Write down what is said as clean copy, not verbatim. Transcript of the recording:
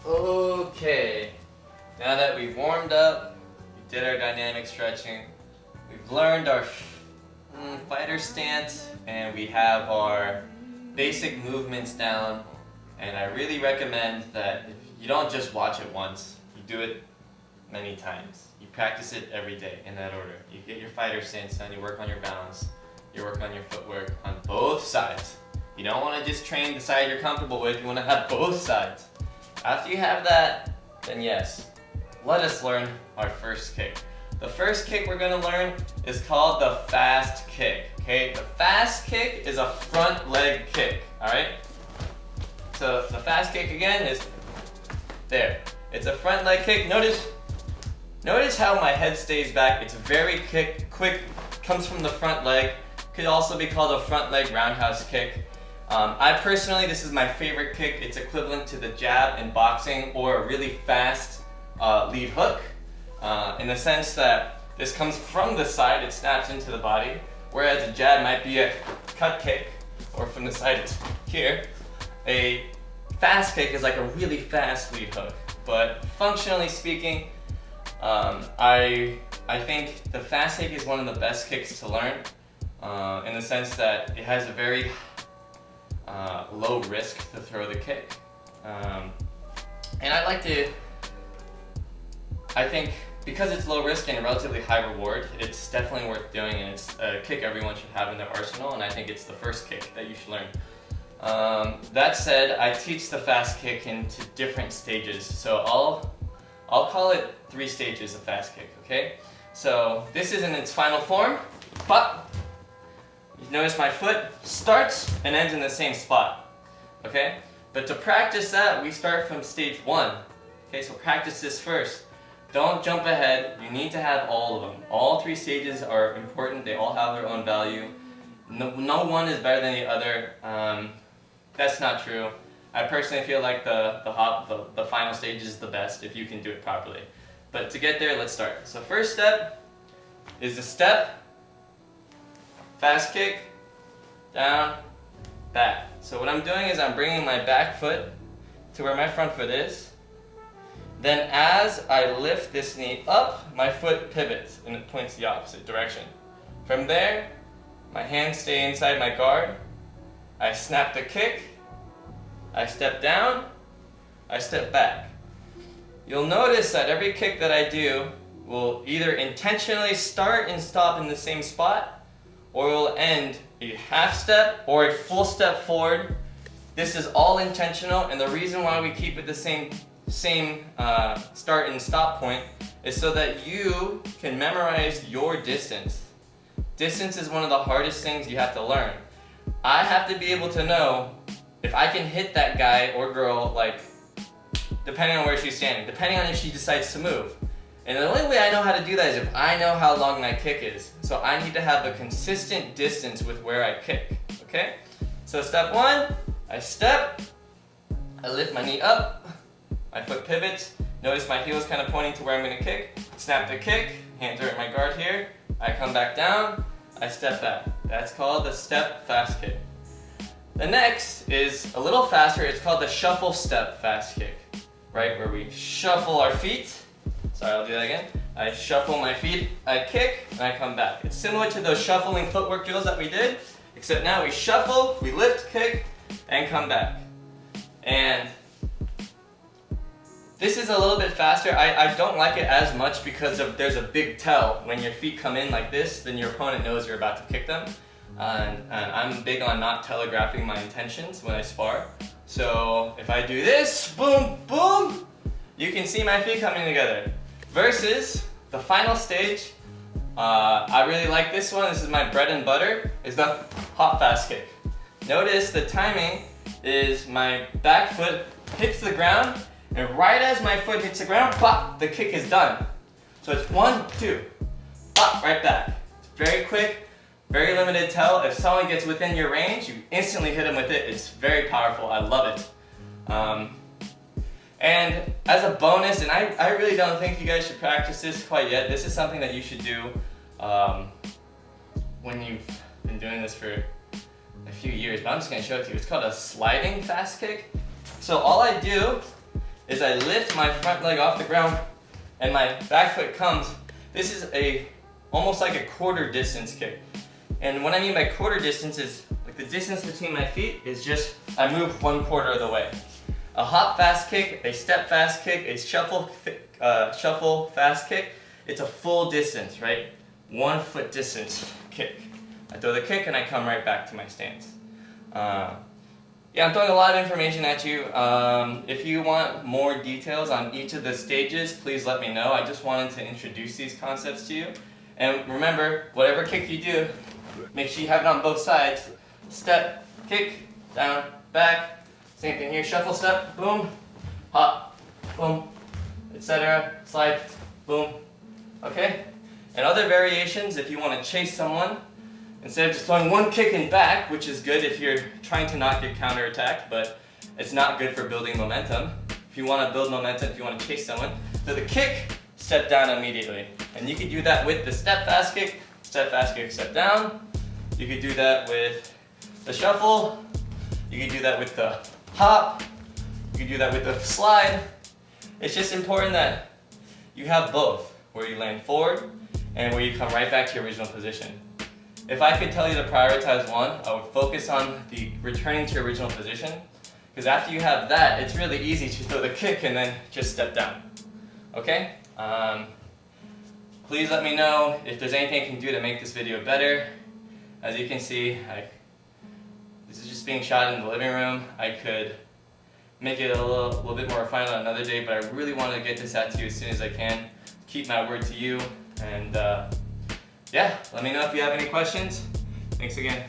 Okay, now that we've warmed up, we did our dynamic stretching, we've learned our fighter stance, and we have our basic movements down, and I really recommend that if you don't just watch it once, you do it many times. You practice it every day in that order. You get your fighter stance done, you work on your balance, you work on your footwork on both sides. You don't want to just train the side you're comfortable with, you want to have both sides. After you have that, then yes, let us learn our first kick. The first kick we're going to learn is called the fast kick. Okay, the fast kick is a front leg kick. Alright? So the fast kick again is there. It's a front leg kick. Notice how my head stays back. It's very quick, comes from the front leg. Could also be called a front leg roundhouse kick. I personally, this is my favorite kick. It's equivalent to the jab in boxing or a really fast lead hook in the sense that this comes from the side, it snaps into the body, whereas a jab might be a cut kick or from the side it's here. A fast kick is like a really fast lead hook, but functionally speaking, I think the fast kick is one of the best kicks to learn in the sense that it has a very low risk to throw the kick. And I think because it's low risk and relatively high reward, it's definitely worth doing, and it's a kick everyone should have in their arsenal, and I think it's the first kick that you should learn. That said, I teach the fast kick into different stages, so I'll call it 3 stages of fast kick, okay? So this is in its final form. Pop! You notice my foot starts and ends in the same spot, okay? But to practice that, we start from stage 1. Okay, so practice this first. Don't jump ahead. You need to have all of them. All 3 stages are important. They all have their own value. No one is better than the other. That's not true. I personally feel like the final stage is the best if you can do it properly. But to get there, let's start. So first step is the step, fast kick, down, back. So what I'm doing is I'm bringing my back foot to where my front foot is. Then as I lift this knee up, my foot pivots and it points the opposite direction. From there, my hands stay inside my guard. I snap the kick. I step down. I step back. You'll notice that every kick that I do will either intentionally start and stop in the same spot, or it will end a half step or a full step forward. This is all intentional, and the reason why we keep it the same start and stop point is so that you can memorize your distance. Distance is one of the hardest things you have to learn. I have to be able to know if I can hit that guy or girl, like, depending on where she's standing, depending on if she decides to move. And the only way I know how to do that is if I know how long my kick is. So I need to have a consistent distance with where I kick, okay? So step 1, I step, I lift my knee up, my foot pivots, notice my heel is kind of pointing to where I'm gonna kick, snap the kick, hands are at my guard here, I come back down, I step back. That's called the step fast kick. The next is a little faster, it's called the shuffle step fast kick, right? Where we shuffle our feet. Sorry, I'll do that again. I shuffle my feet, I kick, and I come back. It's similar to those shuffling footwork drills that we did, except now we shuffle, we lift, kick, and come back. And this is a little bit faster. I don't like it as much because there's a big tell. When your feet come in like this, then your opponent knows you're about to kick them. And I'm big on not telegraphing my intentions when I spar. So if I do this, boom, boom, you can see my feet coming together. Versus the final stage, I really like this one. This is my bread and butter, is the hop fast kick. Notice the timing is my back foot hits the ground, and right as my foot hits the ground, pop, the kick is done. So it's 1, 2, pop, right back. It's very quick, very limited tell. If someone gets within your range, you instantly hit them with it. It's very powerful, I love it. And as a bonus, and I really don't think you guys should practice this quite yet, this is something that you should do when you've been doing this for a few years, but I'm just going to show it to you. It's called a sliding fast kick. So all I do is I lift my front leg off the ground and my back foot comes. This is almost like a quarter distance kick. And what I mean by quarter distance is like the distance between my feet is just, I move 1/4 of the way. A hop fast kick, a step fast kick, a shuffle fast kick, it's a full distance, right? 1 foot distance kick. I throw the kick and I come right back to my stance. Yeah, I'm throwing a lot of information at you. If you want more details on each of the stages, please let me know. I just wanted to introduce these concepts to you. And remember, whatever kick you do, make sure you have it on both sides. Step, kick, down, back. Same thing here, shuffle step, boom, hop, boom, etc. Slide, boom. Okay? And other variations, if you want to chase someone, instead of just throwing 1 kick and back, which is good if you're trying to not get counterattacked, but it's not good for building momentum. If you want to build momentum, if you want to chase someone, so the kick, step down immediately. And you could do that with the step fast kick, step down. You could do that with the shuffle. You could do that with the hop. You could do that with the slide. It's just important that you have both, where you land forward and where you come right back to your original position. If I could tell you to prioritize one, I would focus on the returning to your original position, because after you have that, it's really easy to throw the kick and then just step down. Okay? Please let me know if there's anything I can do to make this video better. As you can see, this is just being shot in the living room. I could make it a little bit more refined on another day, but I really want to get this out to you as soon as I can. Keep my word to you, and yeah, let me know if you have any questions. Thanks again.